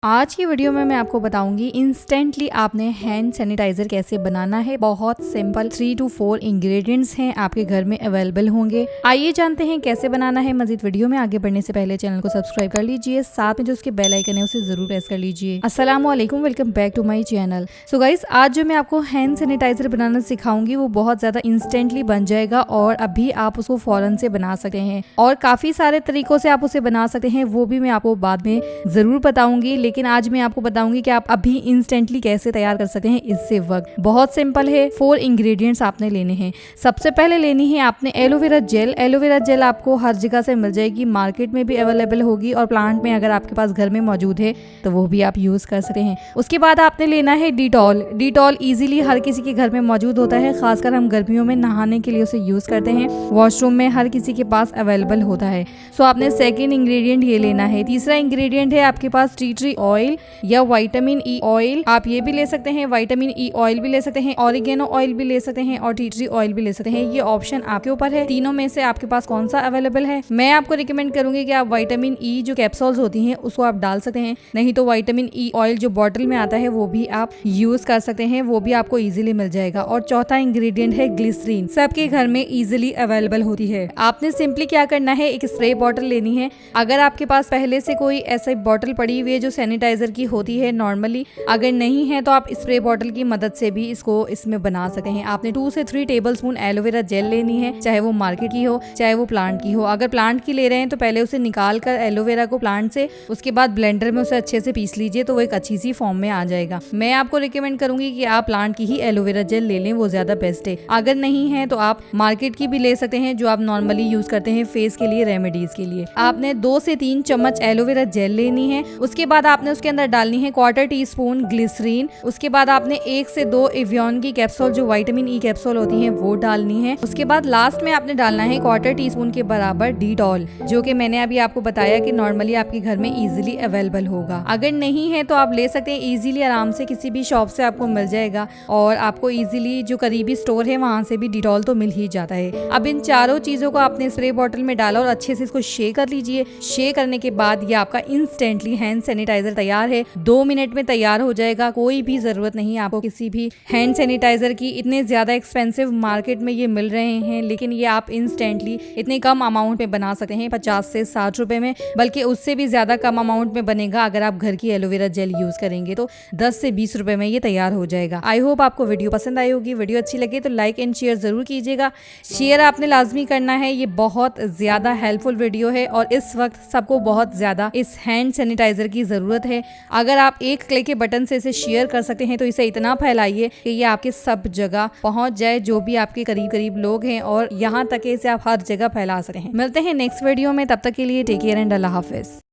आज की वीडियो में मैं आपको बताऊंगी इंस्टेंटली आपने हैंड सैनिटाइजर कैसे बनाना है। बहुत सिंपल 3 to 4 इंग्रेडिएंट्स हैं, आपके घर में अवेलेबल होंगे। आइए जानते हैं कैसे बनाना है। मजीद वीडियो में आगे बढ़ने से पहले चैनल को सब्सक्राइब कर लीजिए, साथ में जो उसके बेल आइकन है उसे जरूर प्रेस कर लीजिए। अस्सलाम वालेकुम, welcome back to my channel. So guys, आज जो मैं आपको हैंड सैनिटाइजर बनाना सिखाऊंगी वो बहुत ज्यादा इंस्टेंटली बन जाएगा और अभी आप उसको फौरन से बना सकते हैं और काफी सारे तरीकों से आप उसे बना सकते हैं, वो भी मैं आपको बाद में जरूर बताऊंगी। लेकिन आज मैं आपको बताऊंगी कि आप अभी इंस्टेंटली कैसे तैयार कर सकते हैं इससे वक्त। बहुत सिंपल है। 4 इंग्रेडिएंट्स आपने लेने हैं। सबसे पहले लेनी है आपने एलोवेरा जेल। एलोवेरा जेल आपको हर जगह से मिल जाएगी, मार्केट में भी अवेलेबल होगी और प्लांट में अगर आपके पास घर में मौजूद है तो वो भी आप यूज कर सकते हैं। उसके बाद आपने लेना है डिटॉल। डिटॉल इजीली हर किसी के घर में मौजूद होता है, खासकर हम गर्मियों में नहाने के लिए उसे यूज करते हैं। वॉशरूम में हर किसी के पास अवेलेबल होता है। सो आपने सेकेंड इंग्रेडिएंट ये लेना है। तीसरा इंग्रेडिएंट है आपके पास टी ट्री ऑयल या विटामिन ई ऑयल। आप ये भी ले सकते हैं, विटामिन ई ऑयल भी ले सकते हैं, ऑरिगेनो ऑयल भी ले सकते हैं और टी ट्री ऑयल भी ले सकते हैं। ये ऑप्शन आपके ऊपर है। तीनों में से आपके पास कौन सा अवेलेबल है। मैं आपको रिकमेंड करूंगी कि आप विटामिन ई जो कैप्सूल्स होती हैं उसको आप डाल सकते हैं, नहीं तो विटामिन ई ऑयल जो बॉटल में आता है वो भी आप यूज कर सकते हैं, वो भी आपको इजीली मिल जाएगा। और चौथा इंग्रेडिएंट है ग्लिसरीन। सबके घर में इजीली अवेलेबल होती है। आपने सिंपली क्या करना है, एक स्प्रे बॉटल लेनी है। अगर आपके पास पहले से कोई ऐसी बॉटल पड़ी हुई है जो सैनिटाइजर की होती है नॉर्मली, अगर नहीं है तो आप स्प्रे बॉटल की मदद से भी इसको इसमें बना सकते हैं। आपने 2 से 3 टेबलस्पून एलोवेरा जेल लेनी है, चाहे वो मार्केट की हो चाहे वो प्लांट की हो। अगर प्लांट की ले रहे हैं तो पहले उसे निकाल कर एलोवेरा को प्लांट से, उसके बाद ब्लेंडर में उसे अच्छे से पीस लीजिए तो वो एक अच्छी सी फॉर्म में आ जाएगा। मैं आपको रिकमेंड करूंगी कि आप प्लांट की ही एलोवेरा जेल ले लें, वो ज्यादा बेस्ट है। अगर नहीं है तो आप मार्केट की भी ले सकते हैं जो आप नॉर्मली यूज करते हैं फेस के लिए, रेमेडीज के लिए। आपने 2 से 3 चम्मच एलोवेरा जेल लेनी है। उसके बाद आपने उसके अंदर डालनी है 1/4 टीस्पून ग्लिसरीन। उसके बाद आपने 1 से 2 एवियन की कैप्सूल जो विटामिन ई कैप्सूल होती हैं वो डालनी है। उसके बाद लास्ट में आपने डालना है 1/4 टीस्पून के बराबर डिटॉल, जो कि मैंने अभी आपको बताया कि नॉर्मली आपके घर में इजीली अवेलेबल होगा। अगर नहीं है तो आप ले सकते हैं इजीली, आराम से किसी भी शॉप से आपको मिल जाएगा और आपको इजीली जो करीबी स्टोर है वहां से भी डिटॉल तो मिल ही जाता है। अब इन चारों चीजों को आपने स्प्रे बॉटल में डाला और अच्छे से इसको शेक कर लीजिए। शेक करने के बाद ये आपका इंस्टेंटली हैंड सैनिटाइजर तैयार है। 2 मिनट में तैयार हो जाएगा। कोई भी जरूरत नहीं है आपको किसी भी हैंड सैनिटाइजर की। इतने ज्यादा एक्सपेंसिव मार्केट में ये मिल रहे हैं, लेकिन ये आप इंस्टेंटली इतने कम अमाउंट में बना सकते हैं, 50 से 60 रुपए में, बल्कि उससे भी ज्यादा कम अमाउंट में बनेगा। अगर आप घर की एलोवेरा जेल यूज करेंगे तो 10 से 20 रुपए में ये तैयार हो जाएगा। आई होप आपको वीडियो पसंद आई होगी। वीडियो अच्छी लगे तो लाइक एंड शेयर जरूर कीजिएगा। शेयर आपने लाजमी करना है। ये बहुत ज्यादा हेल्पफुल वीडियो है और इस वक्त सबको बहुत ज्यादा इस हैंड सैनिटाइजर की जरूरत है। अगर आप एक क्लिक के बटन से इसे शेयर कर सकते हैं तो इसे इतना फैलाइए कि ये आपके सब जगह पहुंच जाए, जो भी आपके करीब करीब लोग हैं, और यहाँ तक इसे आप हर जगह फैला सकते हैं। मिलते हैं नेक्स्ट वीडियो में, तब तक के लिए टेक केयर एंड अल्लाह हाफिज।